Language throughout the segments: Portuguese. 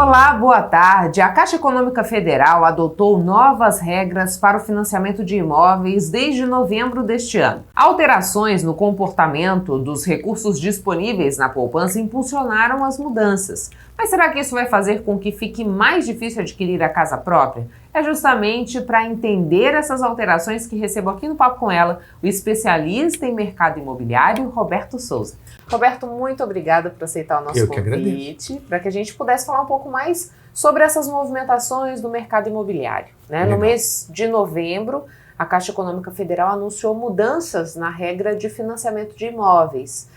Olá, boa tarde. A Caixa Econômica Federal adotou novas regras para o financiamento de imóveis desde novembro deste ano. Alterações no comportamento dos recursos disponíveis na poupança impulsionaram as mudanças. Mas será que isso vai fazer com que fique mais difícil adquirir a casa própria? É justamente para entender essas alterações que recebo aqui no Papo com Ela o especialista em mercado imobiliário, Roberto Souza. Roberto, muito obrigada por aceitar o nosso convite, para que a gente pudesse falar um pouco mais sobre essas movimentações do mercado imobiliário. No mês de novembro, a Caixa Econômica Federal anunciou mudanças na regra de financiamento de imóveis,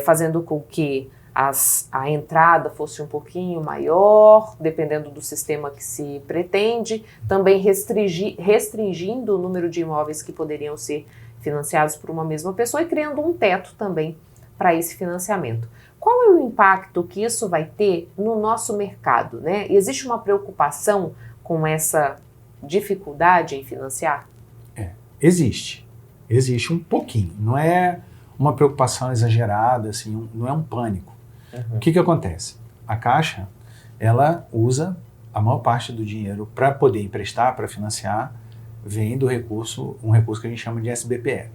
fazendo com que a entrada fosse um pouquinho maior, dependendo do sistema que se pretende, também restringindo o número de imóveis que poderiam ser financiados por uma mesma pessoa e criando um teto também para esse financiamento. Qual é o impacto que isso vai ter no nosso mercado, Existe uma preocupação com essa dificuldade em financiar? Existe um pouquinho, não é uma preocupação exagerada, assim, não é um pânico. O que acontece? A Caixa, ela usa a maior parte do dinheiro para poder emprestar, para financiar, vem do recurso, um recurso que a gente chama de SBPE,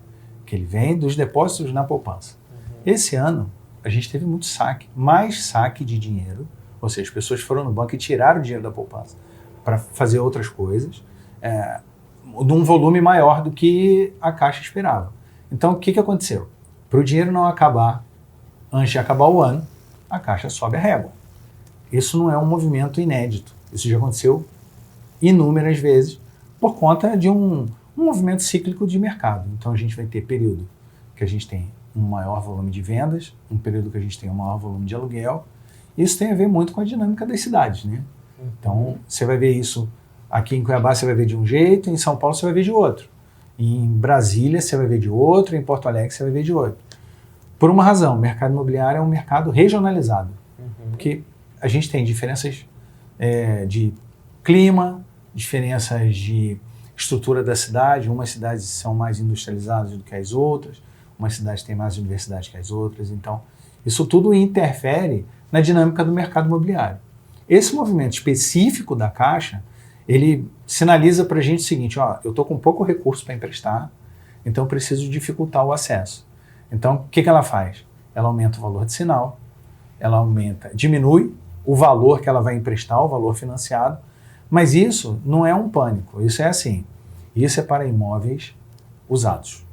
que ele vem dos depósitos na poupança. Esse ano, a gente teve muito saque, mais saque de dinheiro, ou seja, as pessoas foram no banco e tiraram o dinheiro da poupança para fazer outras coisas, de um volume maior do que a Caixa esperava. Então, o que aconteceu? Para o dinheiro não acabar antes de acabar o ano, a Caixa sobe a régua. Isso não é um movimento inédito. Isso já aconteceu inúmeras vezes por conta de um movimento cíclico de mercado. Então a gente vai ter período que a gente tem um maior volume de vendas, um período que a gente tem um maior volume de aluguel. Isso tem a ver muito com a dinâmica das cidades, Então você vai ver isso aqui em Cuiabá, você vai ver de um jeito, em São Paulo você vai ver de outro. Em Brasília você vai ver de outro, em Porto Alegre você vai ver de outro. Por uma razão, o mercado imobiliário é um mercado regionalizado, porque a gente tem diferenças de clima, diferenças de estrutura da cidade, umas cidades são mais industrializadas do que as outras, umas cidades têm mais universidade que as outras, então isso tudo interfere na dinâmica do mercado imobiliário. Esse movimento específico da Caixa, ele sinaliza para a gente o seguinte, eu estou com pouco recurso para emprestar, então eu preciso dificultar o acesso. Então, o que ela faz? Ela aumenta o valor de sinal, ela diminui o valor que ela vai emprestar, o valor financiado, mas isso não é um pânico, isso é assim, isso é para imóveis usados.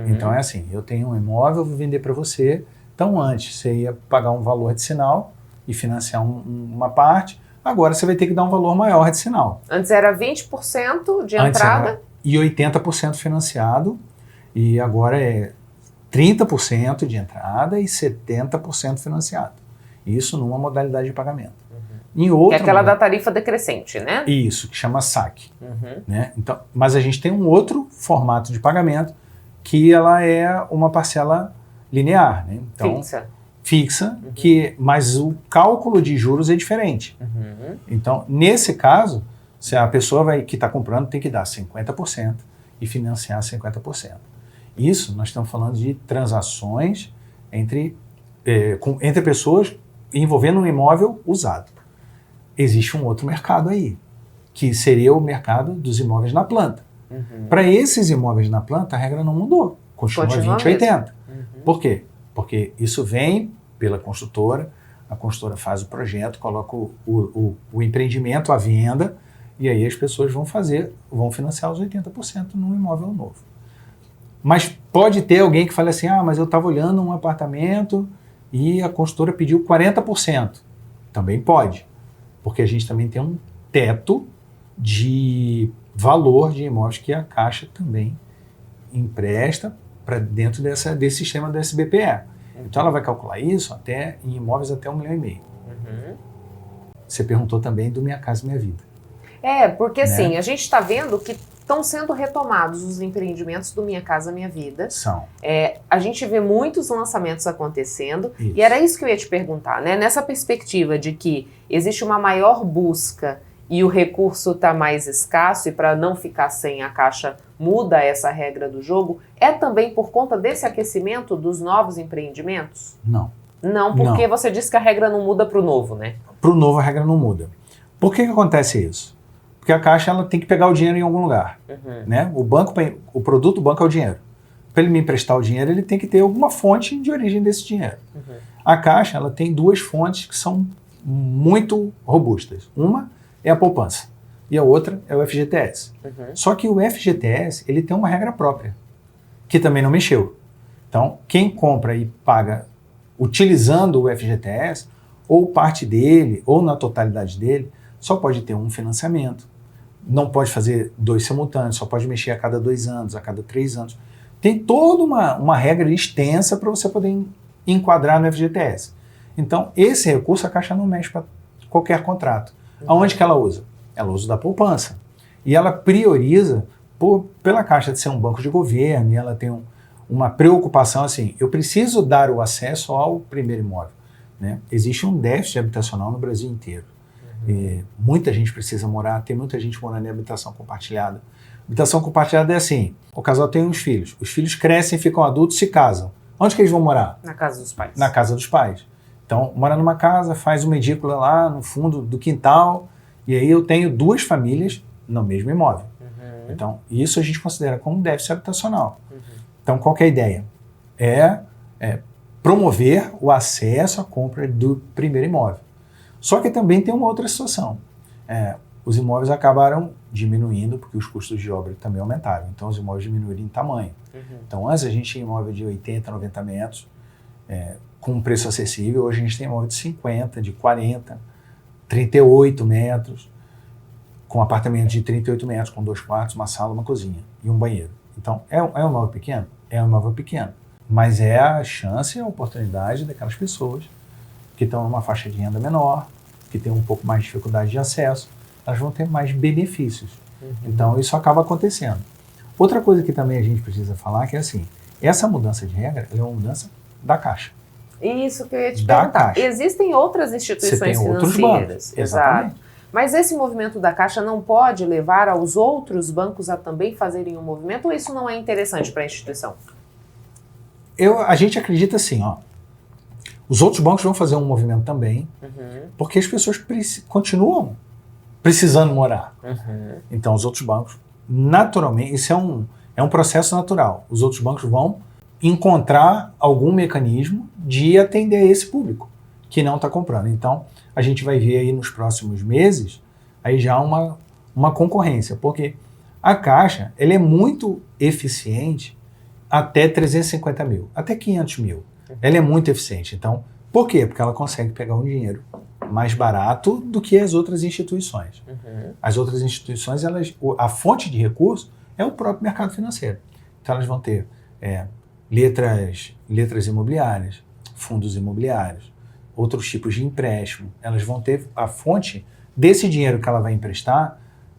Então é assim, eu tenho um imóvel, eu vou vender para você, então antes você ia pagar um valor de sinal e financiar uma parte, agora você vai ter que dar um valor maior de sinal. Antes era 20% de entrada? E 80% financiado, e agora é 30% de entrada e 70% financiado. Isso numa modalidade de pagamento. Em outra, que é aquela da tarifa decrescente, Isso, que chama saque. Então, mas a gente tem um outro formato de pagamento que ela é uma parcela linear. Então, fixa, mas o cálculo de juros é diferente. Então, nesse caso, se a pessoa que está comprando tem que dar 50% e financiar 50%. Isso, nós estamos falando de transações entre pessoas envolvendo um imóvel usado. Existe um outro mercado aí, que seria o mercado dos imóveis na planta. Para esses imóveis na planta, a regra não mudou. Continua 20/80. Por quê? Porque isso vem pela construtora, a construtora faz o projeto, coloca o empreendimento à venda, e aí as pessoas vão financiar os 80% num imóvel novo. Mas pode ter alguém que fale assim, mas eu estava olhando um apartamento e a construtora pediu 40%. Também pode, porque a gente também tem um teto de valor de imóveis que a Caixa também empresta para dentro desse sistema do SBPE. Então ela vai calcular isso em imóveis até 1,5 milhão. Você perguntou também do Minha Casa Minha Vida. Porque assim, a gente está vendo que estão sendo retomados os empreendimentos do Minha Casa Minha Vida. São. A gente vê muitos lançamentos acontecendo, e era isso que eu ia te perguntar, Nessa perspectiva de que existe uma maior busca e o recurso está mais escasso, e para não ficar sem, a Caixa muda essa regra do jogo, é também por conta desse aquecimento dos novos empreendimentos? Não. Não, porque você disse que a regra não muda para o novo, né? Para o novo a regra não muda. Por que acontece isso? Porque a Caixa ela tem que pegar o dinheiro em algum lugar. Né? O produto do banco é o dinheiro. Para ele me emprestar o dinheiro, ele tem que ter alguma fonte de origem desse dinheiro. A Caixa ela tem duas fontes que são muito robustas. Uma é a poupança e a outra é o FGTS. Só que o FGTS ele tem uma regra própria, que também não mexeu. Então, quem compra e paga utilizando o FGTS, ou parte dele, ou na totalidade dele, só pode ter um financiamento. Não pode fazer dois simultâneos, só pode mexer a cada 2 anos, a cada 3 anos. Tem toda uma regra extensa para você poder enquadrar no FGTS. Então, esse recurso a Caixa não mexe para qualquer contrato. Aonde que ela usa? Ela usa da poupança. E ela prioriza pela Caixa de ser um banco de governo, e ela tem uma preocupação assim, eu preciso dar o acesso ao primeiro imóvel. Né? Existe um déficit habitacional no Brasil inteiro. Muita gente precisa morar, tem muita gente morando em habitação compartilhada. Habitação compartilhada é assim, o casal tem uns filhos, os filhos crescem, ficam adultos, se casam. Onde que eles vão morar? Na casa dos pais. Na casa dos pais. Então, mora numa casa, faz uma edícula lá no fundo do quintal, e aí eu tenho 2 famílias no mesmo imóvel. Então, isso a gente considera como déficit habitacional. Então, qual que é a ideia? É promover o acesso à compra do primeiro imóvel. Só que também tem uma outra situação. Os imóveis acabaram diminuindo porque os custos de obra também aumentaram. Então, os imóveis diminuíram em tamanho. Então, antes a gente tinha imóvel de 80, 90 metros, com um preço acessível. Hoje a gente tem imóvel de 50, de 40, 38 metros, com apartamento de 38 metros, com 2 quartos, uma sala, uma cozinha e um banheiro. Então, é um imóvel pequeno? É um imóvel pequeno. Mas é a chance e a oportunidade daquelas pessoas que estão numa faixa de renda menor, que têm um pouco mais de dificuldade de acesso, elas vão ter mais benefícios. Então, isso acaba acontecendo. Outra coisa que também a gente precisa falar que é assim, essa mudança de regra é uma mudança da Caixa. Isso que eu ia te perguntar. Caixa. Existem outras instituições financeiras. Outros bancos. Exatamente. Exato. Mas esse movimento da Caixa não pode levar aos outros bancos a também fazerem um movimento, ou isso não é interessante para a instituição? A gente acredita assim, os outros bancos vão fazer um movimento também, porque as pessoas continuam precisando morar. Então, os outros bancos, naturalmente, isso é um processo natural. Os outros bancos vão encontrar algum mecanismo de atender esse público que não está comprando. Então, a gente vai ver aí nos próximos meses aí já uma concorrência, porque a Caixa ela é muito eficiente até 350 mil, até 500 mil. Ela é muito eficiente. Então, por quê? Porque ela consegue pegar um dinheiro mais barato do que as outras instituições. As outras instituições, a fonte de recurso é o próprio mercado financeiro. Então, elas vão ter letras imobiliárias, fundos imobiliários, outros tipos de empréstimo. Elas vão ter a fonte desse dinheiro que ela vai emprestar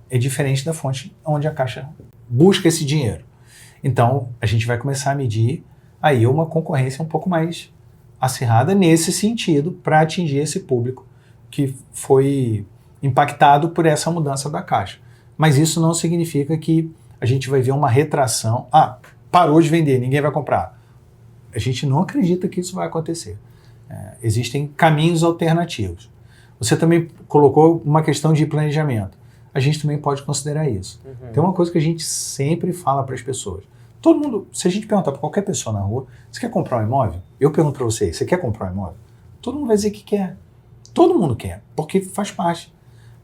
é diferente da fonte onde a Caixa busca esse dinheiro. Então, a gente vai começar a medir aí uma concorrência um pouco mais acirrada nesse sentido para atingir esse público que foi impactado por essa mudança da Caixa. Mas isso não significa que a gente vai ver uma retração. Parou de vender, ninguém vai comprar. A gente não acredita que isso vai acontecer. Existem caminhos alternativos. Você também colocou uma questão de planejamento. A gente também pode considerar isso. Tem uma coisa que a gente sempre fala para as pessoas. Todo mundo, se a gente perguntar para qualquer pessoa na rua, você quer comprar um imóvel? Eu pergunto para você quer comprar um imóvel? Todo mundo vai dizer que quer. Todo mundo quer, porque faz parte.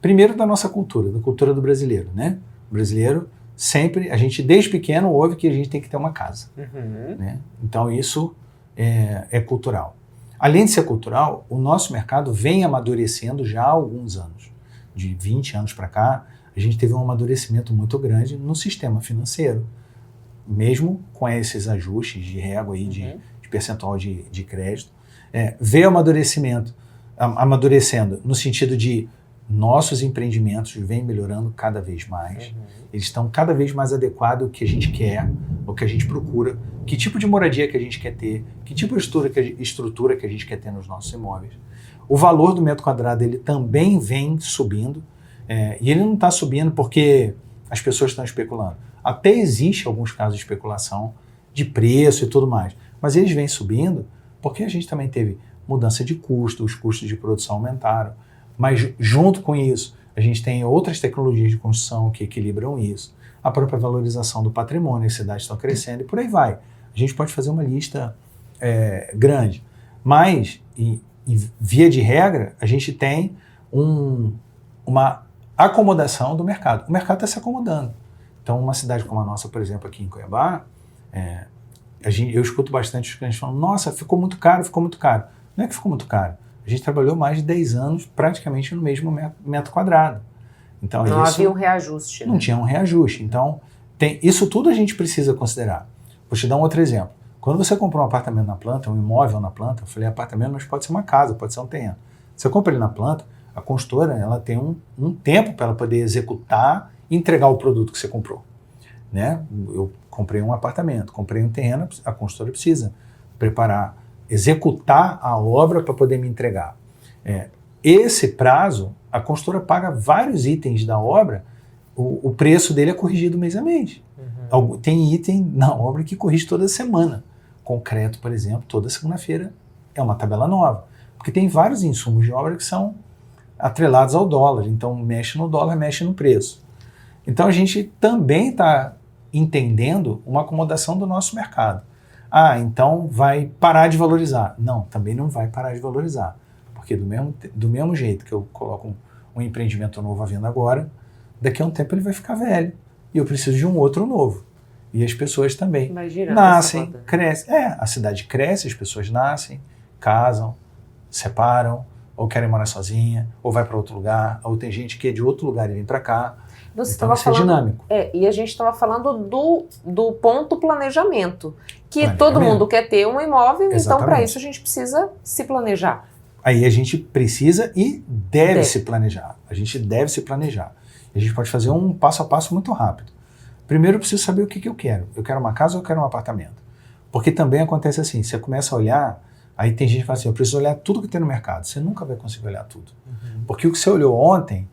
Primeiro da nossa cultura, da cultura do brasileiro, né? O brasileiro sempre, a gente desde pequeno ouve que a gente tem que ter uma casa. Né? Então isso é cultural. Além de ser cultural, o nosso mercado vem amadurecendo já há alguns anos. De 20 anos para cá, a gente teve um amadurecimento muito grande no sistema financeiro. Mesmo com esses ajustes de régua aí de percentual de crédito, veio amadurecendo no sentido de nossos empreendimentos vêm melhorando cada vez mais. Eles estão cada vez mais adequados ao que a gente quer, ao que a gente procura, que tipo de moradia que a gente quer ter, que tipo de estrutura que a gente quer ter nos nossos imóveis. O valor do metro quadrado ele também vem subindo, e ele não está subindo porque as pessoas estão especulando. Até existe alguns casos de especulação de preço e tudo mais, mas eles vêm subindo porque a gente também teve mudança de custo, os custos de produção aumentaram. Mas junto com isso, a gente tem outras tecnologias de construção que equilibram isso. A própria valorização do patrimônio, as cidades estão crescendo e por aí vai. A gente pode fazer uma lista grande. Mas, via de regra, a gente tem uma acomodação do mercado. O mercado está se acomodando. Então, uma cidade como a nossa, por exemplo, aqui em Cuiabá, eu escuto bastante os clientes falando, nossa, ficou muito caro, ficou muito caro. Não é que ficou muito caro. A gente trabalhou mais de 10 anos praticamente no mesmo metro quadrado. Então, não havia um reajuste. Não tinha um reajuste. Então, isso tudo a gente precisa considerar. Vou te dar um outro exemplo. Quando você comprou um apartamento na planta, um imóvel na planta, eu falei apartamento, mas pode ser uma casa, pode ser um terreno. Você compra ele na planta, a construtora ela tem um tempo para ela poder executar e entregar o produto que você comprou. Né? Eu comprei um apartamento, comprei um terreno, a construtora precisa preparar, executar a obra para poder me entregar. Esse prazo, a construtora paga vários itens da obra, o preço dele é corrigido mês a mês. Uhum. Tem item na obra que corrige toda semana. Concreto, por exemplo, toda segunda-feira é uma tabela nova. Porque tem vários insumos de obra que são atrelados ao dólar. Então, mexe no dólar, mexe no preço. Então, a gente também está entendendo uma acomodação do nosso mercado. Então vai parar de valorizar. Não, também não vai parar de valorizar. Porque do mesmo jeito que eu coloco um empreendimento novo à venda agora, daqui a um tempo ele vai ficar velho. E eu preciso de um outro novo. E as pessoas também nascem, crescem. A cidade cresce, as pessoas nascem, casam, separam, ou querem morar sozinha, ou vai para outro lugar, ou tem gente que é de outro lugar e vem para cá. Então isso é dinâmico. E a gente estava falando do ponto planejamento, que todo mundo quer ter um imóvel, exatamente. Então para isso a gente precisa se planejar. Aí a gente precisa e deve se planejar. A gente deve se planejar. A gente pode fazer um passo a passo muito rápido. Primeiro eu preciso saber o que eu quero. Eu quero uma casa ou eu quero um apartamento? Porque também acontece assim, você começa a olhar, aí tem gente que fala assim, eu preciso olhar tudo que tem no mercado. Você nunca vai conseguir olhar tudo. Uhum. Porque o que você olhou ontem,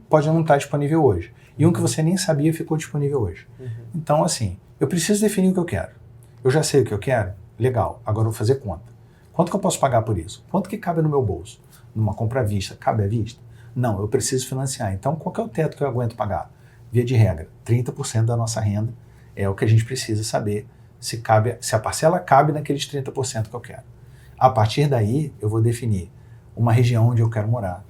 pode não estar disponível hoje. E um que você nem sabia ficou disponível hoje. Uhum. Então, assim, eu preciso definir o que eu quero. Eu já sei o que eu quero? Legal, agora eu vou fazer conta. Quanto que eu posso pagar por isso? Quanto que cabe no meu bolso? Numa compra à vista, cabe à vista? Não, eu preciso financiar. Então, qual que é o teto que eu aguento pagar? Via de regra, 30% da nossa renda é o que a gente precisa saber se a parcela cabe naqueles 30% que eu quero. A partir daí, eu vou definir uma região onde eu quero morar.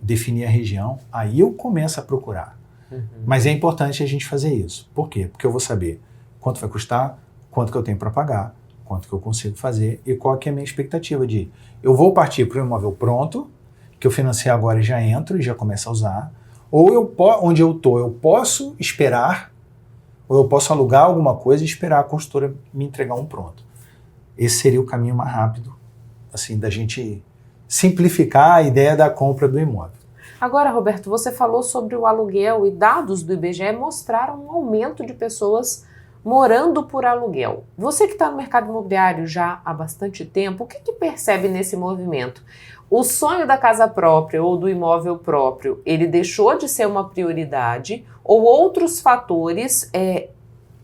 Definir a região, aí eu começo a procurar. Uhum. Mas é importante a gente fazer isso. Por quê? Porque eu vou saber quanto vai custar, quanto que eu tenho para pagar, quanto que eu consigo fazer e qual que é a minha expectativa de eu vou partir para um imóvel pronto, que eu financei agora e já entro e já começo a usar, ou onde eu estou, eu posso esperar, ou eu posso alugar alguma coisa e esperar a construtora me entregar um pronto. Esse seria o caminho mais rápido, assim, da gente simplificar a ideia da compra do imóvel. Agora, Roberto, você falou sobre o aluguel e dados do IBGE mostraram um aumento de pessoas morando por aluguel. Você que está no mercado imobiliário já há bastante tempo, o que percebe nesse movimento? O sonho da casa própria ou do imóvel próprio, ele deixou de ser uma prioridade ou outros fatores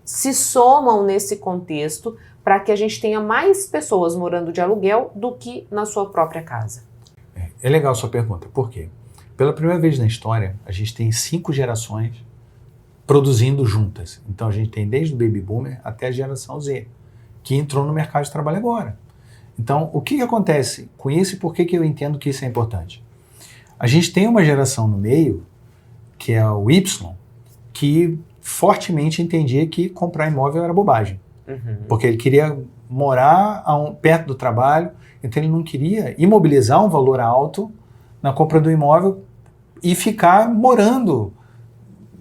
se somam nesse contexto para que a gente tenha mais pessoas morando de aluguel do que na sua própria casa? É legal a sua pergunta. Por quê? Pela primeira vez na história, a gente tem 5 gerações produzindo juntas. Então a gente tem desde o Baby Boomer até a geração Z, que entrou no mercado de trabalho agora. Então, o que acontece com isso e por que eu entendo que isso é importante? A gente tem uma geração no meio, que é o Y, que fortemente entendia que comprar imóvel era bobagem. Uhum. Porque ele queria morar perto do trabalho, então ele não queria imobilizar um valor alto na compra do imóvel e ficar morando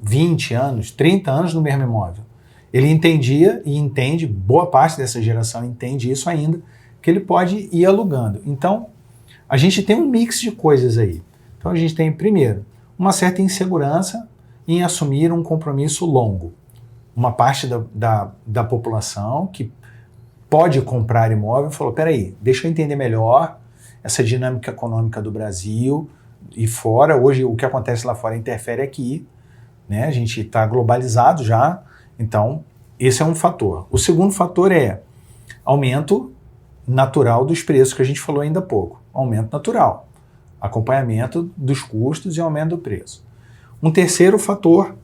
20 anos, 30 anos no mesmo imóvel. Ele entendia e entende, boa parte dessa geração entende isso ainda, que ele pode ir alugando. Então, a gente tem um mix de coisas aí. Então, a gente tem, primeiro, uma certa insegurança em assumir um compromisso longo. Uma parte da população que pode comprar imóvel falou, peraí, deixa eu entender melhor essa dinâmica econômica do Brasil e fora. Hoje, o que acontece lá fora interfere aqui, né? A gente está globalizado já, então esse é um fator. O segundo fator é aumento natural dos preços que a gente falou ainda há pouco. Aumento natural. Acompanhamento dos custos e aumento do preço. Um terceiro fator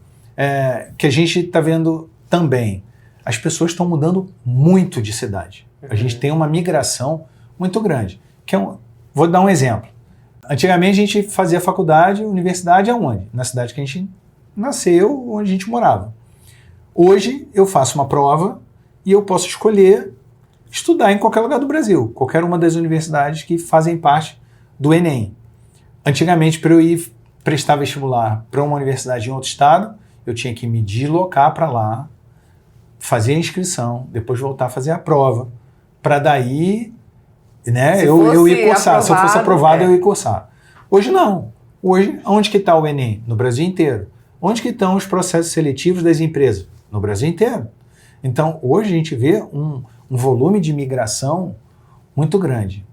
que a gente está vendo também, as pessoas estão mudando muito de cidade. A gente tem uma migração muito grande. Vou dar um exemplo. Antigamente a gente fazia faculdade, universidade aonde? Na cidade que a gente nasceu, onde a gente morava. Hoje eu faço uma prova e eu posso escolher estudar em qualquer lugar do Brasil, qualquer uma das universidades que fazem parte do Enem. Antigamente, para eu ir prestar vestibular para uma universidade em outro estado, eu tinha que me deslocar para lá, fazer a inscrição, depois voltar a fazer a prova, para daí, né, eu ir cursar. Se eu fosse aprovado, eu ia cursar. Hoje não. Hoje, onde que está o Enem? No Brasil inteiro. Onde que estão os processos seletivos das empresas? No Brasil inteiro. Então, hoje a gente vê um volume de migração muito grande,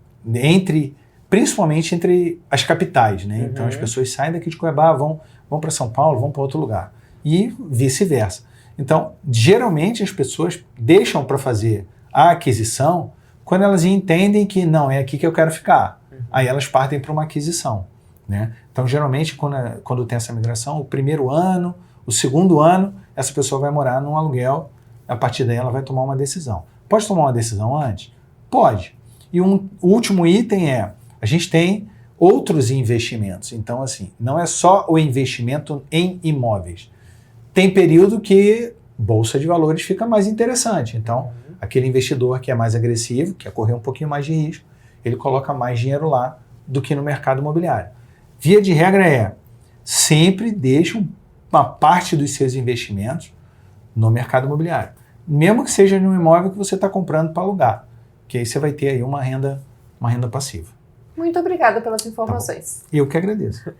principalmente entre as capitais, né? Então as pessoas saem daqui de Cuiabá, vão para São Paulo, vão para outro lugar. E vice-versa. Então, geralmente as pessoas deixam para fazer a aquisição quando elas entendem que não, é aqui que eu quero ficar. Aí elas partem para uma aquisição, né? Então, geralmente, quando tem essa migração, o primeiro ano, o segundo ano, essa pessoa vai morar num aluguel, a partir daí ela vai tomar uma decisão. Pode tomar uma decisão antes? Pode. E o último item a gente tem outros investimentos. Então, assim, não é só o investimento em imóveis. Tem período que bolsa de valores fica mais interessante. Então, aquele investidor que é mais agressivo, quer correr um pouquinho mais de risco, ele coloca mais dinheiro lá do que no mercado imobiliário. Via de regra sempre deixe uma parte dos seus investimentos no mercado imobiliário. Mesmo que seja num imóvel que você está comprando para alugar, que aí você vai ter aí uma renda passiva. Muito obrigada pelas informações. Tá, eu que agradeço.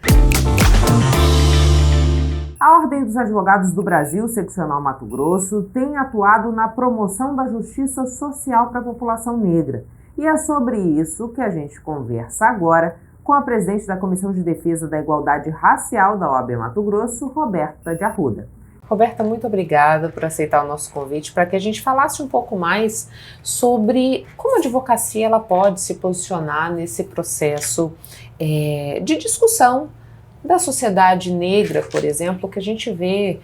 A Ordem dos Advogados do Brasil, Seccional Mato Grosso, tem atuado na promoção da justiça social para a população negra. E é sobre isso que a gente conversa agora com a presidente da Comissão de Defesa da Igualdade Racial da OAB Mato Grosso, Roberta de Arruda. Roberta, muito obrigada por aceitar o nosso convite para que a gente falasse um pouco mais sobre como a advocacia ela pode se posicionar nesse processo de discussão da sociedade negra, por exemplo, que a gente vê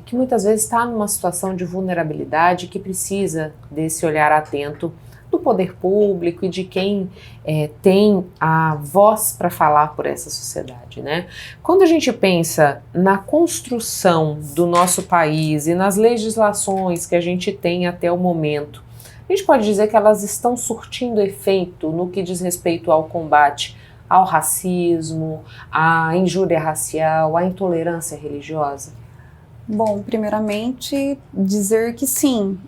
que muitas vezes está numa situação de vulnerabilidade que precisa desse olhar atento do poder público e de quem tem a voz para falar por essa sociedade, né? Quando a gente pensa na construção do nosso país e nas legislações que a gente tem até o momento, a gente pode dizer que elas estão surtindo efeito no que diz respeito ao combate ao racismo, à injúria racial, à intolerância religiosa? Bom, primeiramente, dizer que sim.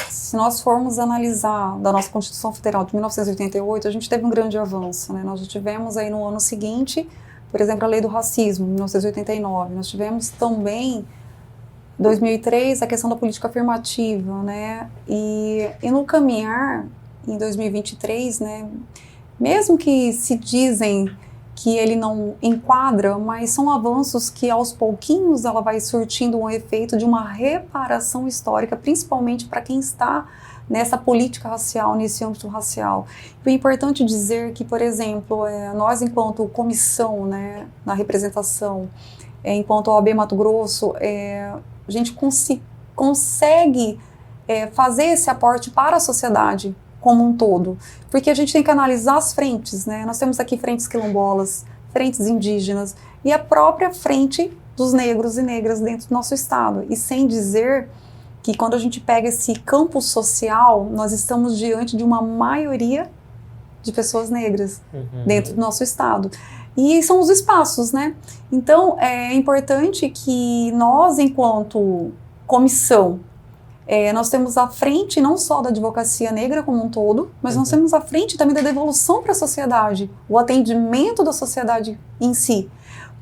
Se nós formos analisar da nossa Constituição Federal de 1988, a gente teve um grande avanço, né? Nós já tivemos aí no ano seguinte, por exemplo, a Lei do Racismo, 1989. Nós tivemos também, em 2003, a questão da política afirmativa, né? E no caminhar, em 2023, né? Mesmo que se dizem que ele não enquadra, mas são avanços que aos pouquinhos ela vai surtindo um efeito de uma reparação histórica, principalmente para quem está nessa política racial, nesse âmbito racial. E é importante dizer que, por exemplo, nós enquanto comissão, né, na representação, enquanto OAB Mato Grosso, a gente consegue fazer esse aporte para a sociedade como um todo, porque a gente tem que analisar as frentes, né? Nós temos aqui frentes quilombolas, frentes indígenas e a própria frente dos negros e negras dentro do nosso estado. E sem dizer que quando a gente pega esse campo social, nós estamos diante de uma maioria de pessoas negras dentro do nosso estado. E são os espaços, né? Então, é importante que nós, enquanto comissão, nós temos a frente não só da advocacia negra como um todo, mas nós temos a frente também da devolução para a sociedade, o atendimento da sociedade em si,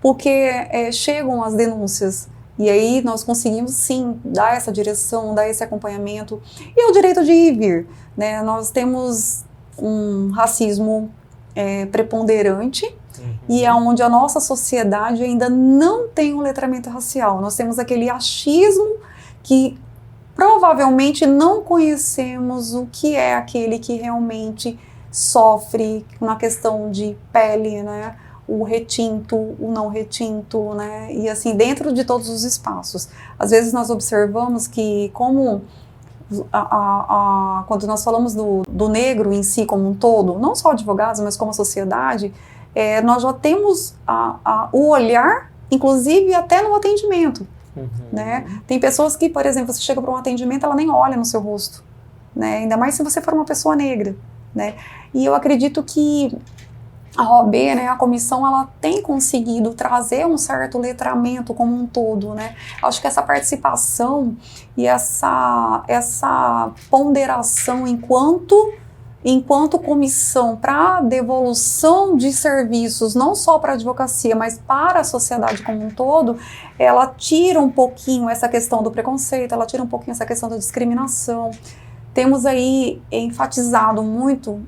porque chegam as denúncias e aí nós conseguimos sim dar essa direção, dar esse acompanhamento e o direito de ir e vir, né? Nós temos um racismo preponderante e é onde a nossa sociedade ainda não tem um letramento racial. Nós temos aquele achismo que provavelmente não conhecemos o que é aquele que realmente sofre na questão de pele, né? O retinto, o não retinto, né? E assim, dentro de todos os espaços. Às vezes nós observamos que como quando nós falamos do negro em si como um todo, não só advogados, mas como a sociedade, nós já temos o olhar, inclusive até no atendimento. Né? Tem pessoas que, por exemplo, você chega para um atendimento, ela nem olha no seu rosto, né? Ainda mais se você for uma pessoa negra, né? E eu acredito que a OAB, né, a comissão, ela tem conseguido trazer um certo letramento como um todo, né? Acho que essa participação e essa ponderação enquanto comissão para devolução de serviços, não só para a advocacia, mas para a sociedade como um todo, ela tira um pouquinho essa questão do preconceito, ela tira um pouquinho essa questão da discriminação. Temos aí enfatizado muito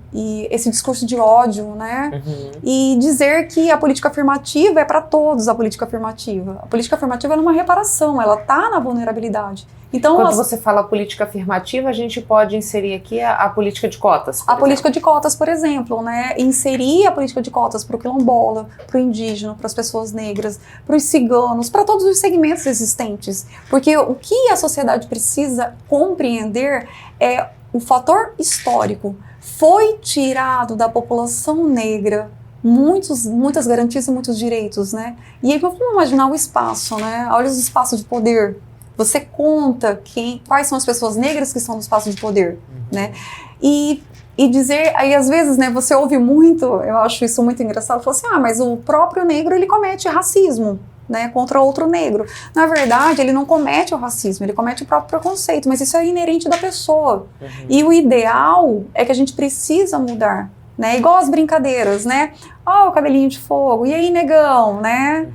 esse discurso de ódio, né? E dizer que a política afirmativa é para todos a política afirmativa. A política afirmativa é uma reparação, ela está na vulnerabilidade. Então, quando você fala política afirmativa, a gente pode inserir aqui a política de cotas, por exemplo. Política de cotas, por exemplo, né? Inserir a política de cotas para o quilombola, para o indígena, para as pessoas negras, para os ciganos, para todos os segmentos existentes. Porque o que a sociedade precisa compreender é o fator histórico. Foi tirado da população negra muitas garantias e muitos direitos, né? E aí vamos imaginar o espaço, né? Olha os espaços de poder. Você conta quais são as pessoas negras que estão no espaço de poder, né? E dizer, aí às vezes, né, você ouve muito, eu acho isso muito engraçado, fala assim, mas o próprio negro, ele comete racismo, né, contra outro negro. Na verdade, ele não comete o racismo, ele comete o próprio preconceito, mas isso é inerente da pessoa. E o ideal é que a gente precisa mudar, né? Igual as brincadeiras, né? O cabelinho de fogo, e aí, negão, né?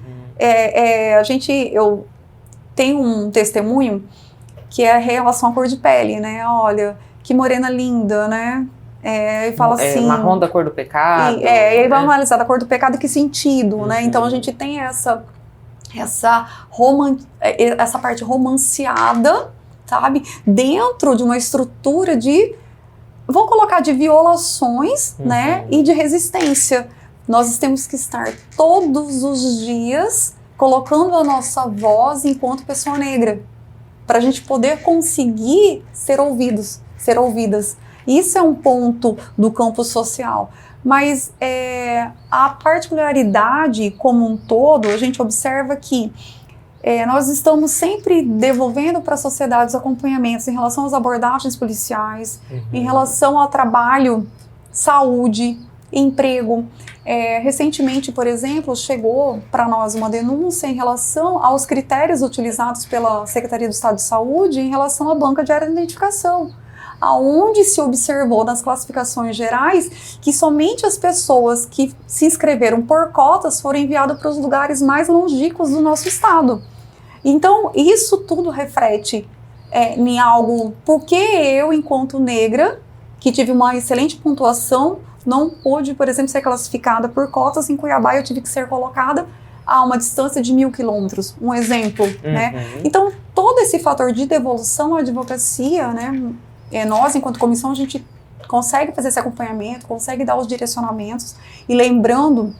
Eu tenho um testemunho que é em relação à cor de pele, né? Olha, que morena linda, né? E fala assim... marrom da cor do pecado. E aí vai analisar da cor do pecado, que sentido, né? Então a gente tem essa parte romanceada, sabe? Dentro de uma estrutura vou colocar de violações, né? E de resistência. Nós temos que estar todos os dias colocando a nossa voz enquanto pessoa negra, para a gente poder conseguir ser ouvidas. Isso é um ponto do campo social. Mas a particularidade como um todo, a gente observa que nós estamos sempre devolvendo para a sociedade os acompanhamentos em relação às abordagens policiais, em relação ao trabalho, saúde, emprego. Recentemente, por exemplo, chegou para nós uma denúncia em relação aos critérios utilizados pela Secretaria do Estado de Saúde em relação à banca de área de identificação, aonde se observou nas classificações gerais que somente as pessoas que se inscreveram por cotas foram enviadas para os lugares mais longínquos do nosso estado. Então, isso tudo reflete em algo, porque eu, enquanto negra, que tive uma excelente pontuação, não pude, por exemplo, ser classificada por cotas em Cuiabá, eu tive que ser colocada a uma distância de 1.000 quilômetros, um exemplo, né? Então, todo esse fator de devolução à advocacia, né? Nós, enquanto comissão, a gente consegue fazer esse acompanhamento, consegue dar os direcionamentos, e lembrando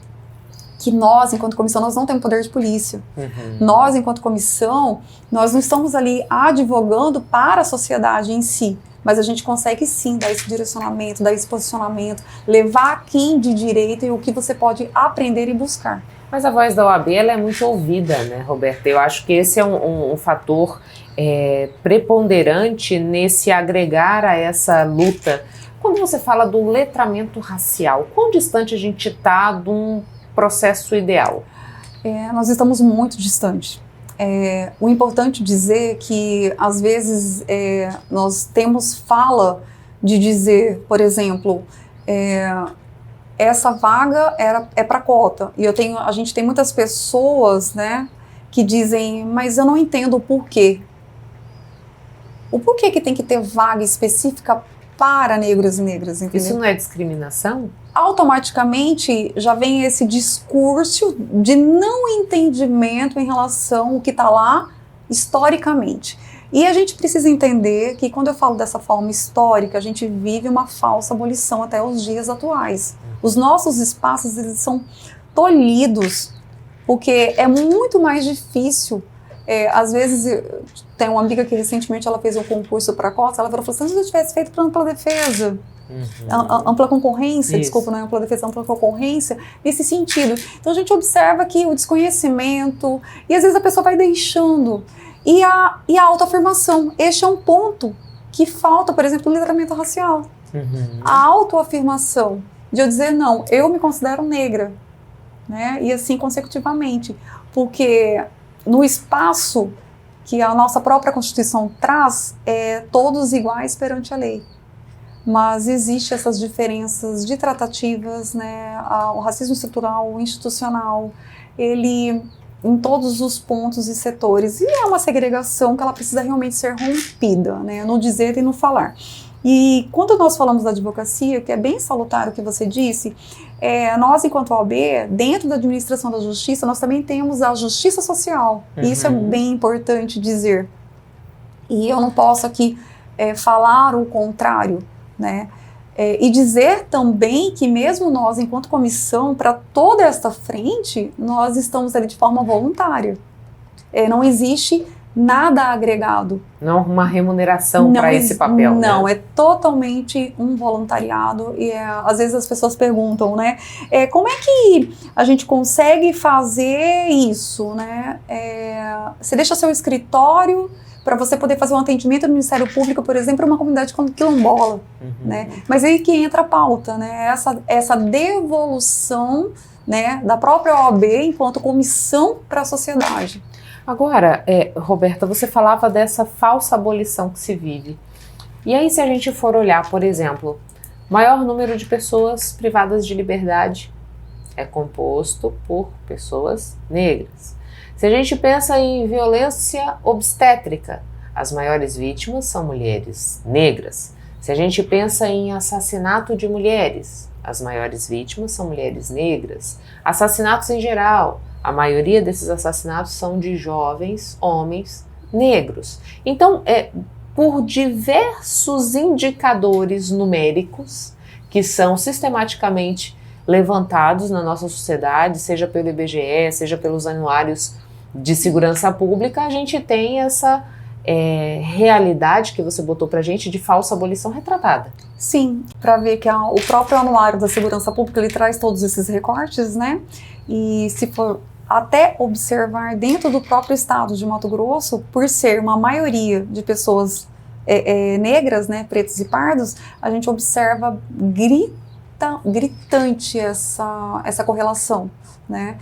que nós, enquanto comissão, nós não temos poder de polícia. Nós, enquanto comissão, nós não estamos ali advogando para a sociedade em si, mas a gente consegue sim dar esse direcionamento, dar esse posicionamento, levar quem de direito e o que você pode aprender e buscar. Mas a voz da OAB, ela é muito ouvida, né, Roberta? Eu acho que esse é um fator preponderante nesse agregar a essa luta. Quando você fala do letramento racial, quão distante a gente está de um processo ideal? Nós estamos muito distantes. O importante dizer que, às vezes, nós temos fala de dizer, por exemplo, essa vaga é para cota. E a gente tem muitas pessoas, né, que dizem, mas eu não entendo o porquê. O porquê que tem que ter vaga específica para negros e negras, entendeu? Isso não é discriminação? Automaticamente já vem esse discurso de não entendimento em relação ao que está lá historicamente. E a gente precisa entender que quando eu falo dessa forma histórica, a gente vive uma falsa abolição até os dias atuais. Os nossos espaços, eles são tolhidos, porque é muito mais difícil. Às vezes, tem uma amiga que recentemente ela fez um concurso para cotas, ela falou assim, se eu tivesse feito para ampla defesa, ampla concorrência, desculpa, não é ampla defesa, ampla concorrência, nesse sentido. Então a gente observa que o desconhecimento, e às vezes a pessoa vai deixando, e a autoafirmação, este é um ponto que falta, por exemplo, no letramento racial. A autoafirmação, de eu dizer, não, eu me considero negra, né? E assim consecutivamente, porque no espaço que a nossa própria Constituição traz, todos iguais perante a lei. Mas existem essas diferenças de tratativas, né? O racismo estrutural, o institucional, ele em todos os pontos e setores. E é uma segregação que ela precisa realmente ser rompida, né? No dizer e no falar. E quando nós falamos da advocacia, que é bem salutar o que você disse, nós, enquanto OAB, dentro da administração da justiça, nós também temos a justiça social. E isso é bem importante dizer. E eu não posso aqui falar o contrário, né? E dizer também que mesmo nós, enquanto comissão, para toda esta frente, nós estamos ali de forma voluntária. Não existe nada agregado. Não uma remuneração para esse papel, não, né? É totalmente um voluntariado. E às vezes as pessoas perguntam, né? Como é que a gente consegue fazer isso, né? Você deixa seu escritório para você poder fazer um atendimento no Ministério Público, por exemplo, uma comunidade quilombola, né? Mas aí que entra a pauta, né? Essa devolução, né, da própria OAB enquanto comissão para a sociedade. Agora, Roberta, você falava dessa falsa abolição que se vive. E aí, se a gente for olhar, por exemplo, maior número de pessoas privadas de liberdade é composto por pessoas negras. Se a gente pensa em violência obstétrica, as maiores vítimas são mulheres negras. Se a gente pensa em assassinato de mulheres, as maiores vítimas são mulheres negras. Assassinatos em geral, a maioria desses assassinatos são de jovens homens negros. Então, por diversos indicadores numéricos que são sistematicamente levantados na nossa sociedade, seja pelo IBGE, seja pelos anuários de segurança pública, a gente tem essa realidade que você botou pra gente de falsa abolição retratada. Sim, para ver que o próprio anuário da segurança pública, ele traz todos esses recortes, né? E se for até observar dentro do próprio estado de Mato Grosso, por ser uma maioria de pessoas negras, né, pretos e pardos, a gente observa gritante essa correlação, né?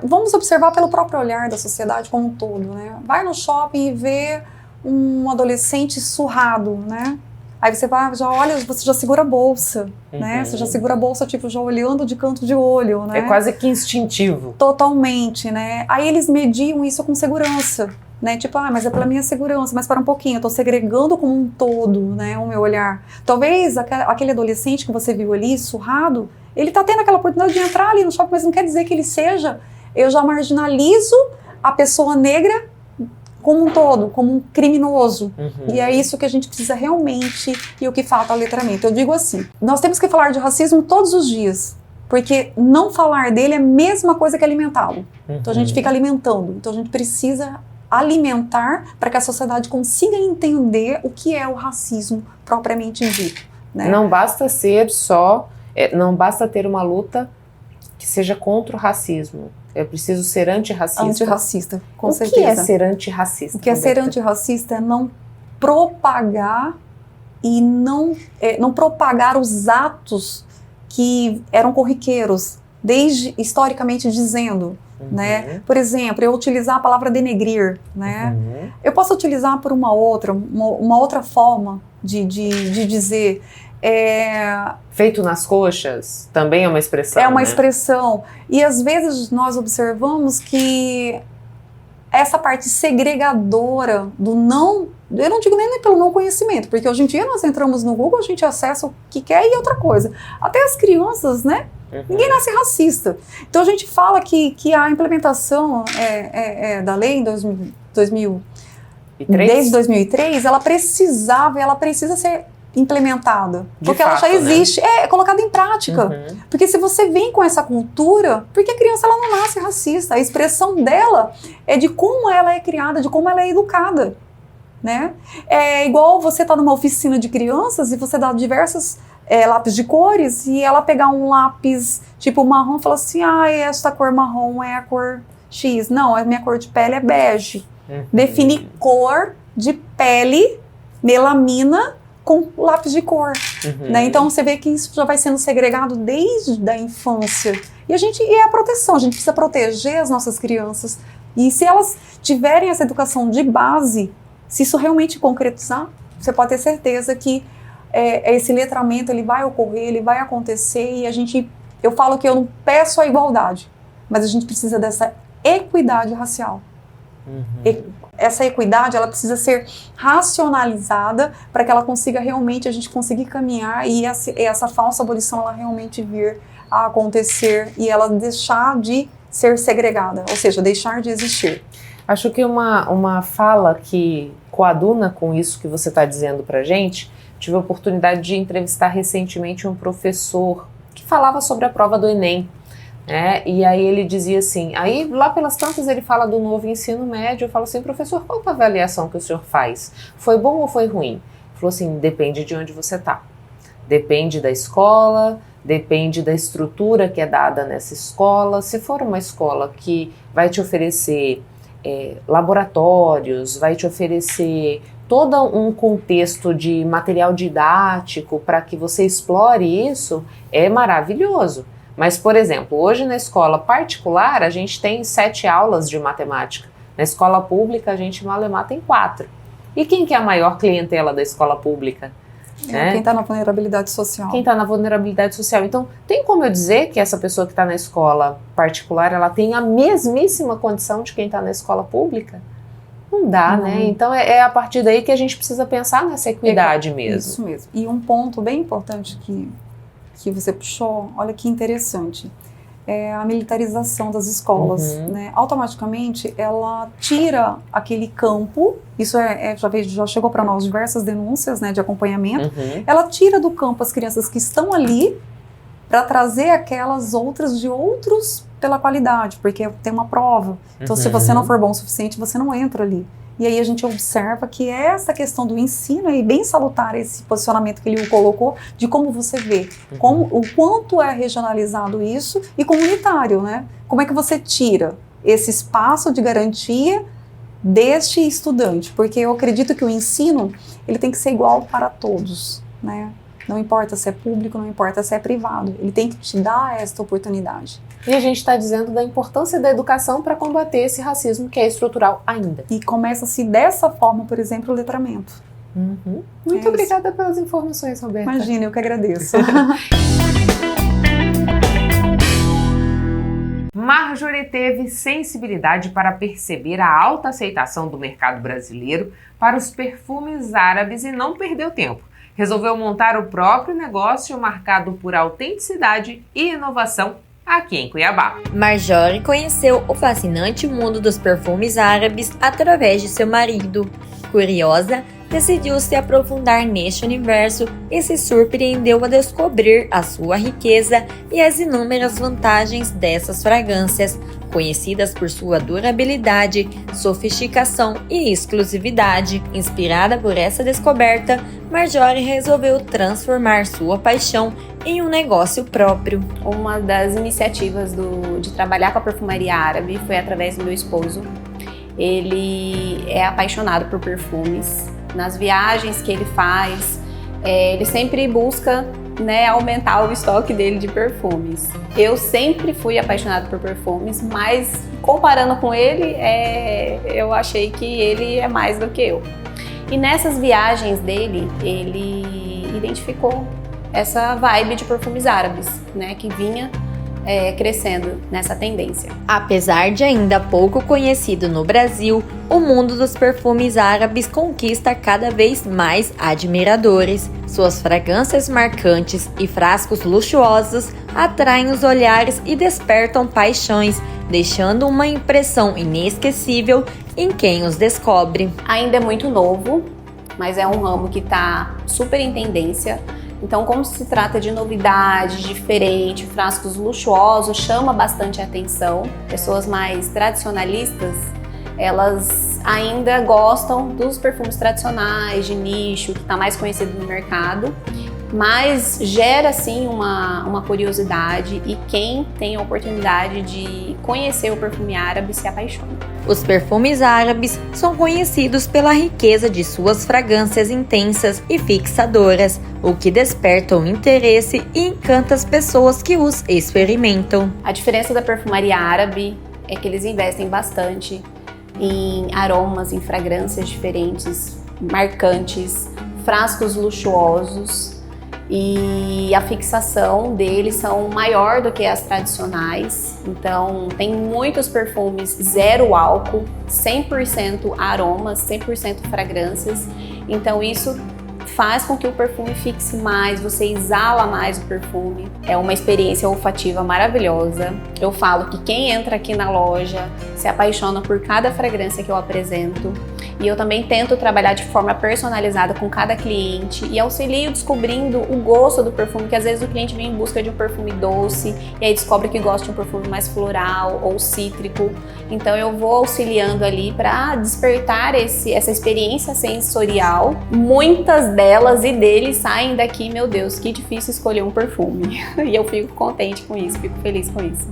Vamos observar pelo próprio olhar da sociedade como um todo, né? Vai no shopping e vê um adolescente surrado, né? Aí você já olha, você já segura a bolsa, né? Você já segura a bolsa, tipo, já olhando de canto de olho, né? É quase que instintivo. Totalmente, né? Aí eles mediam isso com segurança, né? Tipo, mas é pela minha segurança, mas para um pouquinho, eu tô segregando como um todo, né? O meu olhar. Talvez aquele adolescente que você viu ali, surrado, ele tá tendo aquela oportunidade de entrar ali no shopping, mas não quer dizer que ele seja. Eu já marginalizo a pessoa negra como um todo, como um criminoso. E é isso que a gente precisa realmente, e o que falta é o letramento. Eu digo assim, nós temos que falar de racismo todos os dias, porque não falar dele é a mesma coisa que alimentá-lo. Então a gente fica alimentando, então a gente precisa alimentar para que a sociedade consiga entender o que é o racismo propriamente dito, né? Não basta ser não basta ter uma luta que seja contra o racismo. É preciso ser antirracista. Antirracista, com certeza. O que é ser antirracista? O que é ser antirracista é não propagar e não propagar os atos que eram corriqueiros, desde historicamente dizendo, né? Por exemplo, eu utilizar a palavra denegrir, né? Eu posso utilizar por uma outra forma de dizer. Feito nas coxas também é uma expressão. É uma né? expressão. E às vezes nós observamos que essa parte segregadora do não. Eu não digo nem pelo não conhecimento, porque hoje em dia nós entramos no Google, a gente acessa o que quer e outra coisa. Até as crianças, né? Ninguém nasce racista. Então a gente fala que a implementação da lei em 2000 desde 2003, ela precisava e ela precisa ser implementada. Porque ela já existe, é colocada em prática. Porque se você vem com essa cultura, porque a criança ela não nasce racista, a expressão dela é de como ela é criada, de como ela é educada. Né? É igual você tá numa oficina de crianças e você dá diversos lápis de cores e ela pegar um lápis tipo marrom e falar assim, esta cor marrom é a cor X. Não, a minha cor de pele é bege. Define cor de pele, melamina, com lápis de cor. Né? Então você vê que isso já vai sendo segregado desde a infância. E é a proteção, a gente precisa proteger as nossas crianças. E se elas tiverem essa educação de base, se isso realmente concretizar, você pode ter certeza que esse letramento ele vai ocorrer, ele vai acontecer e eu falo que eu não peço a igualdade, mas a gente precisa dessa equidade racial. Essa equidade ela precisa ser racionalizada para que ela consiga realmente, a gente conseguir caminhar e essa falsa abolição ela realmente vir a acontecer e ela deixar de ser segregada, ou seja, deixar de existir. Acho que uma fala que coaduna com isso que você está dizendo para a gente, tive a oportunidade de entrevistar recentemente um professor que falava sobre a prova do Enem, né? E aí ele dizia assim, aí lá pelas tantas ele fala do novo ensino médio, eu falo assim, professor, qual é a avaliação que o senhor faz? Foi bom ou foi ruim? Ele falou assim, depende de onde você está, depende da escola, depende da estrutura que é dada nessa escola. Se for uma escola que vai te oferecer laboratórios, vai te oferecer todo um contexto de material didático para que você explore isso, é maravilhoso. Mas, por exemplo, hoje na escola particular a gente tem 7 aulas de matemática. Na escola pública a gente malemar tem 4. E quem que é a maior clientela da escola pública? Quem está na vulnerabilidade social. Quem está na vulnerabilidade social. Então, tem como eu dizer que essa pessoa que está na escola particular, ela tem a mesmíssima condição de quem está na escola pública? Não dá, né? Então, é a partir daí que a gente precisa pensar nessa equidade mesmo. Isso mesmo. E um ponto bem importante que você puxou, olha que interessante, é a militarização das escolas. Né? Automaticamente, ela tira aquele campo, isso já chegou para nós diversas denúncias, né, de acompanhamento, ela tira do campo as crianças que estão ali para trazer aquelas outras de outros pela qualidade, porque tem uma prova. Então, se você não for bom o suficiente, você não entra ali. E aí a gente observa que essa questão do ensino é bem salutar, esse posicionamento que ele colocou, de como você vê, o quanto é regionalizado isso e comunitário, né? Como é que você tira esse espaço de garantia deste estudante? Porque eu acredito que o ensino, ele tem que ser igual para todos, né? Não importa se é público, não importa se é privado, ele tem que te dar esta oportunidade. E a gente está dizendo da importância da educação para combater esse racismo que é estrutural ainda. E começa-se dessa forma, por exemplo, o letramento. Muito obrigada pelas informações, Roberta. Imagina, eu que agradeço. Marjorie teve sensibilidade para perceber a alta aceitação do mercado brasileiro para os perfumes árabes e não perdeu tempo. Resolveu montar o próprio negócio marcado por autenticidade e inovação aqui em Cuiabá. Marjorie conheceu o fascinante mundo dos perfumes árabes através de seu marido. Curiosa, decidiu se aprofundar neste universo e se surpreendeu a descobrir a sua riqueza e as inúmeras vantagens dessas fragrâncias, conhecidas por sua durabilidade, sofisticação e exclusividade. Inspirada por essa descoberta, Marjorie resolveu transformar sua paixão em um negócio próprio. Uma das iniciativas de trabalhar com a perfumaria árabe foi através do meu esposo. Ele é apaixonado por perfumes. Nas viagens que ele faz, ele sempre busca, né, aumentar o estoque dele de perfumes. Eu sempre fui apaixonada por perfumes, mas comparando com ele, eu achei que ele é mais do que eu. E nessas viagens dele, ele identificou essa vibe de perfumes árabes, né, que vinha crescendo nessa tendência. Apesar de ainda pouco conhecido no Brasil, o mundo dos perfumes árabes conquista cada vez mais admiradores. Suas fragrâncias marcantes e frascos luxuosos atraem os olhares e despertam paixões, deixando uma impressão inesquecível em quem os descobre. Ainda é muito novo, mas é um ramo que está super em tendência. Então, como se trata de novidade, diferente, frascos luxuosos, chama bastante a atenção. Pessoas mais tradicionalistas, elas ainda gostam dos perfumes tradicionais, de nicho, que está mais conhecido no mercado, mas gera sim uma curiosidade, e quem tem a oportunidade de conhecer o perfume árabe se apaixona. Os perfumes árabes são conhecidos pela riqueza de suas fragrâncias intensas e fixadoras, o que desperta o interesse e encanta as pessoas que os experimentam. A diferença da perfumaria árabe é que eles investem bastante em aromas, em fragrâncias diferentes, marcantes, frascos luxuosos, e a fixação deles são maior do que as tradicionais. Então tem muitos perfumes zero álcool, 100% aromas, 100% fragrâncias. Então isso faz com que o perfume fixe mais, você exala mais o perfume. É uma experiência olfativa maravilhosa. Eu falo que quem entra aqui na loja se apaixona por cada fragrância que eu apresento. E eu também tento trabalhar de forma personalizada com cada cliente e auxilio descobrindo o gosto do perfume, que às vezes o cliente vem em busca de um perfume doce e aí descobre que gosta de um perfume mais floral ou cítrico. Então eu vou auxiliando ali para despertar essa experiência sensorial. Muitas delas e deles saem daqui, meu Deus, que difícil escolher um perfume. E eu fico contente com isso, fico feliz com isso.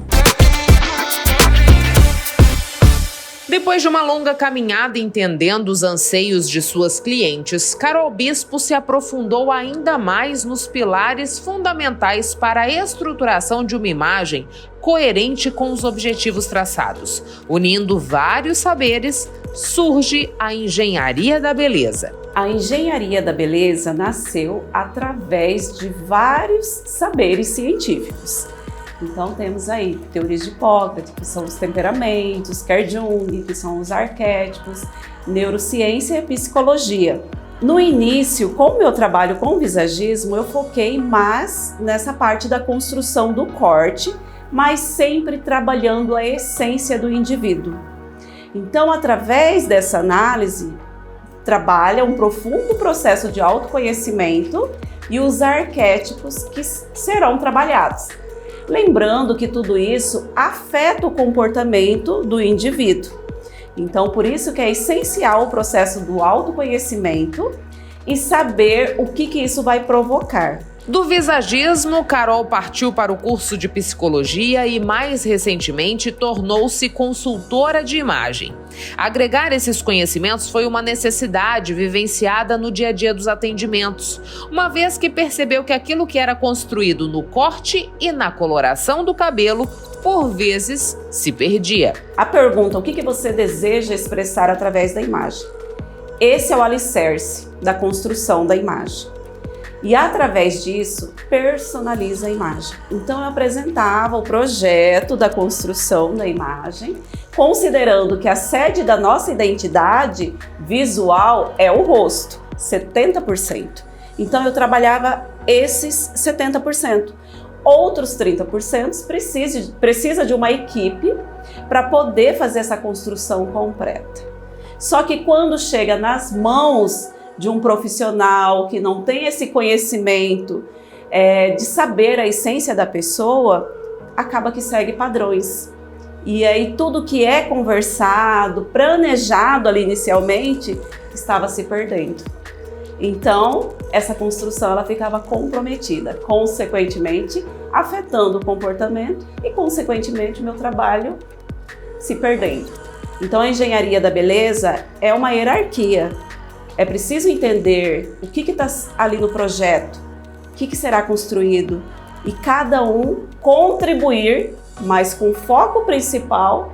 Depois de uma longa caminhada entendendo os anseios de suas clientes, Carol Bispo se aprofundou ainda mais nos pilares fundamentais para a estruturação de uma imagem coerente com os objetivos traçados. Unindo vários saberes, surge a engenharia da beleza. A engenharia da beleza nasceu através de vários saberes científicos. Então temos aí teorias de Hipócrates, que são os temperamentos, Carl Jung, que são os arquétipos, neurociência e psicologia. No início, com o meu trabalho com visagismo, eu foquei mais nessa parte da construção do corte, mas sempre trabalhando a essência do indivíduo. Então, através dessa análise, trabalha um profundo processo de autoconhecimento e os arquétipos que serão trabalhados. Lembrando que tudo isso afeta o comportamento do indivíduo. Então, por isso que é essencial o processo do autoconhecimento e saber o que isso vai provocar. Do visagismo, Carol partiu para o curso de psicologia e, mais recentemente, tornou-se consultora de imagem. Agregar esses conhecimentos foi uma necessidade vivenciada no dia a dia dos atendimentos, uma vez que percebeu que aquilo que era construído no corte e na coloração do cabelo, por vezes, se perdia. A pergunta: o que você deseja expressar através da imagem? Esse é o alicerce da construção da imagem. E através disso, personaliza a imagem. Então eu apresentava o projeto da construção da imagem, considerando que a sede da nossa identidade visual é o rosto, 70%. Então eu trabalhava esses 70%. Outros 30% precisa de uma equipe para poder fazer essa construção completa. Só que quando chega nas mãos de um profissional que não tem esse conhecimento de saber a essência da pessoa, acaba que segue padrões. E aí tudo que é conversado, planejado ali inicialmente, estava se perdendo. Então, essa construção ela ficava comprometida, consequentemente afetando o comportamento e, consequentemente, o meu trabalho se perdendo. Então, a engenharia da beleza é uma hierarquia. É preciso entender o que está ali no projeto, o que será construído e cada um contribuir, mas com foco principal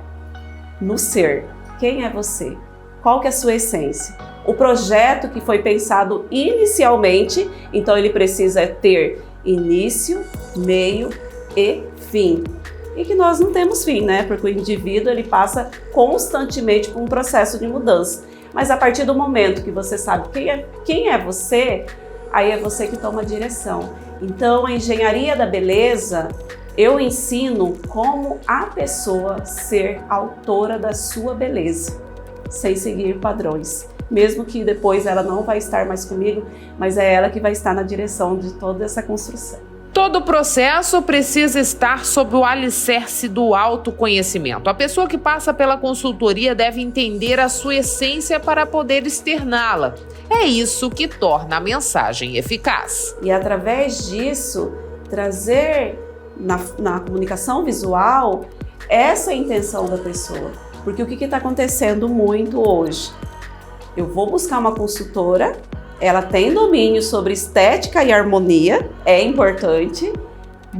no ser. Quem é você? Qual que é a sua essência? O projeto que foi pensado inicialmente, então ele precisa ter início, meio e fim. E que nós não temos fim, né? Porque o indivíduo ele passa constantemente por um processo de mudança. Mas a partir do momento que você sabe quem é você, aí é você que toma a direção. Então, a engenharia da beleza, eu ensino como a pessoa ser autora da sua beleza. sem seguir padrões. Mesmo que depois ela não vai estar mais comigo, mas é ela que vai estar na direção de toda essa construção. Todo o processo precisa estar sob o alicerce do autoconhecimento. A pessoa que passa pela consultoria deve entender a sua essência para poder externá-la. É isso que torna a mensagem eficaz. E através disso, trazer na comunicação visual essa intenção da pessoa. Porque o que está acontecendo muito hoje? Eu vou buscar uma consultora, ela tem domínio sobre estética e harmonia, é importante,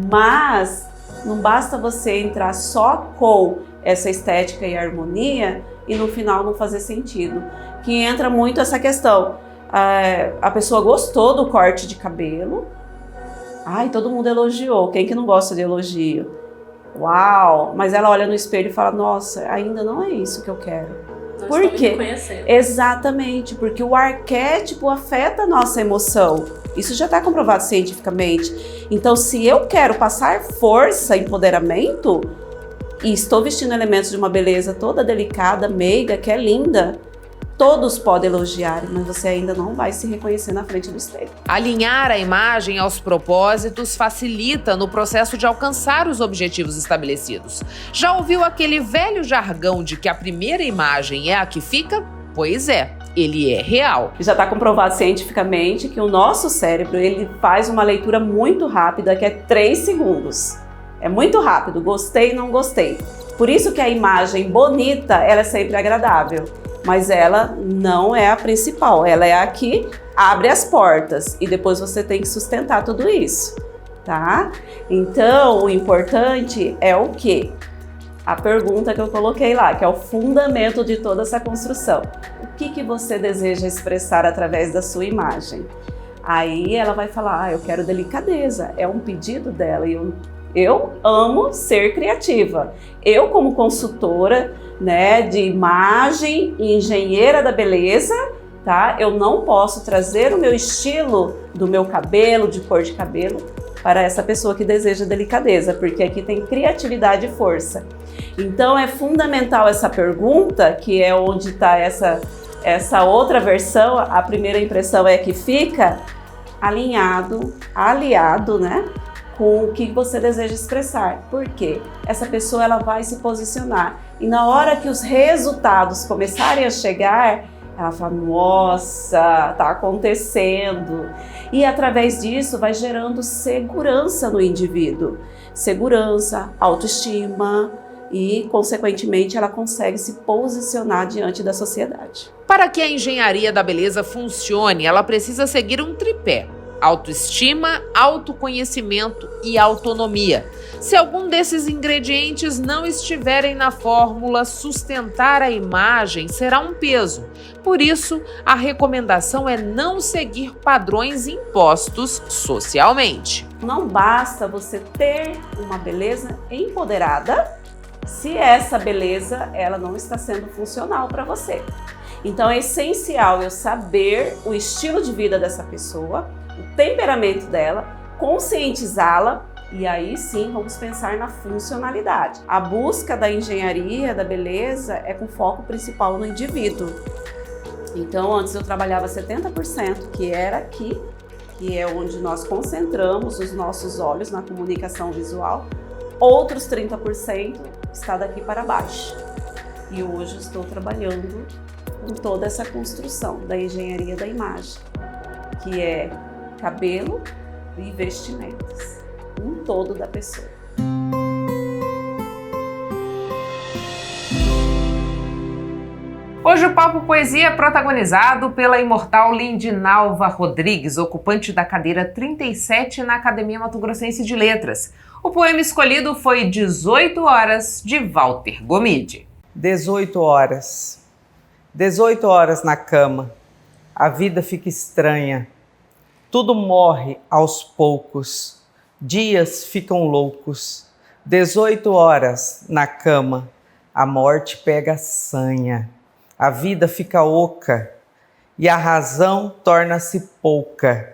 mas não basta você entrar só com essa estética e harmonia e no final não fazer sentido. Que entra muito essa questão, a pessoa gostou do corte de cabelo, ai, todo mundo elogiou, quem que não gosta de elogio? Uau! Mas ela olha no espelho e fala, nossa, ainda não é isso que eu quero. Por quê? Exatamente, porque o arquétipo afeta a nossa emoção. Isso já está comprovado cientificamente. Então, se eu quero passar força, empoderamento, e estou vestindo elementos de uma beleza toda delicada, meiga, que é linda, todos podem elogiar, mas você ainda não vai se reconhecer na frente do espelho. Alinhar a imagem aos propósitos facilita no processo de alcançar os objetivos estabelecidos. Já ouviu aquele velho jargão de que a primeira imagem é a que fica? Pois é, ele é real. Já está comprovado cientificamente que o nosso cérebro ele faz uma leitura muito rápida, que é 3 segundos. É muito rápido, gostei, não gostei. Por isso que a imagem bonita, ela é sempre agradável. Mas ela não é a principal, ela é a que abre as portas e depois você tem que sustentar tudo isso, tá? Então, o importante é o quê? A pergunta que eu coloquei lá, que é o fundamento de toda essa construção. O que você deseja expressar através da sua imagem? Aí ela vai falar, eu quero delicadeza, é um pedido dela e eu amo ser criativa. Eu, como consultora, né, de imagem e engenheira da beleza, tá? Eu não posso trazer o meu estilo do meu cabelo, de cor de cabelo, para essa pessoa que deseja delicadeza, porque aqui tem criatividade e força. Então é fundamental essa pergunta, que é onde está essa outra versão, a primeira impressão é que fica aliado, né? Com o que você deseja expressar. Por quê? Essa pessoa ela vai se posicionar e na hora que os resultados começarem a chegar, ela fala, nossa, tá acontecendo. E através disso vai gerando segurança no indivíduo. Segurança, autoestima e, consequentemente, ela consegue se posicionar diante da sociedade. Para que a engenharia da beleza funcione, ela precisa seguir um tripé: autoestima, autoconhecimento e autonomia. Se algum desses ingredientes não estiverem na fórmula, sustentar a imagem será um peso. Por isso, a recomendação é não seguir padrões impostos socialmente. Não basta você ter uma beleza empoderada se essa beleza ela não está sendo funcional para você. Então é essencial eu saber o estilo de vida dessa pessoa, o temperamento dela, conscientizá-la e aí sim vamos pensar na funcionalidade. A busca da engenharia, da beleza, é com foco principal no indivíduo. Então antes eu trabalhava 70%, que era aqui, que é onde nós concentramos os nossos olhos na comunicação visual. Outros 30% está daqui para baixo. E hoje estou trabalhando com toda essa construção da engenharia da imagem, que é cabelo e vestimentas, um todo da pessoa. Hoje o Papo Poesia é protagonizado pela imortal Lindinalva Rodrigues, ocupante da cadeira 37 na Academia Mato Grossense de Letras. O poema escolhido foi 18 Horas, de Walter Gomide. 18 horas. 18 horas na cama. A vida fica estranha. Tudo morre aos poucos. Dias ficam loucos. 18 horas na cama. A morte pega sanha. A vida fica oca e a razão torna-se pouca.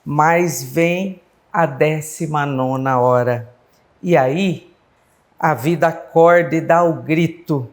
Mas vem a 19ª hora. E aí a vida acorda e dá o grito.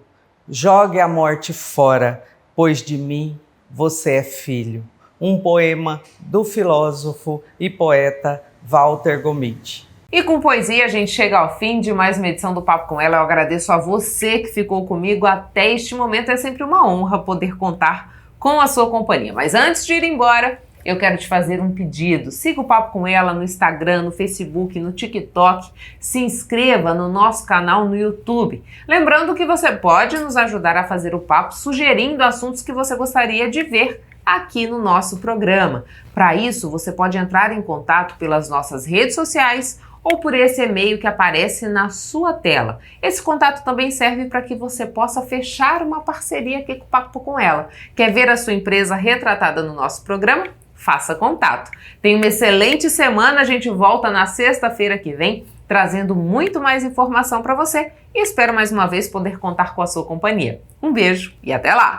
jogue a morte fora, pois de mim você é filho. Um poema do filósofo e poeta Walter Gomide. E com poesia a gente chega ao fim de mais uma edição do Papo com Ela. Eu agradeço a você que ficou comigo até este momento. É sempre uma honra poder contar com a sua companhia. Mas antes de ir embora, eu quero te fazer um pedido. Siga o Papo com Ela no Instagram, no Facebook, no TikTok. Se inscreva no nosso canal no YouTube. Lembrando que você pode nos ajudar a fazer o papo sugerindo assuntos que você gostaria de ver aqui no nosso programa. Para isso, você pode entrar em contato pelas nossas redes sociais ou por esse e-mail que aparece na sua tela. Esse contato também serve para que você possa fechar uma parceria aqui com o Papo com Ela. Quer ver a sua empresa retratada no nosso programa? Faça contato. Tenha uma excelente semana, a gente volta na sexta-feira que vem, trazendo muito mais informação para você e espero mais uma vez poder contar com a sua companhia. Um beijo e até lá!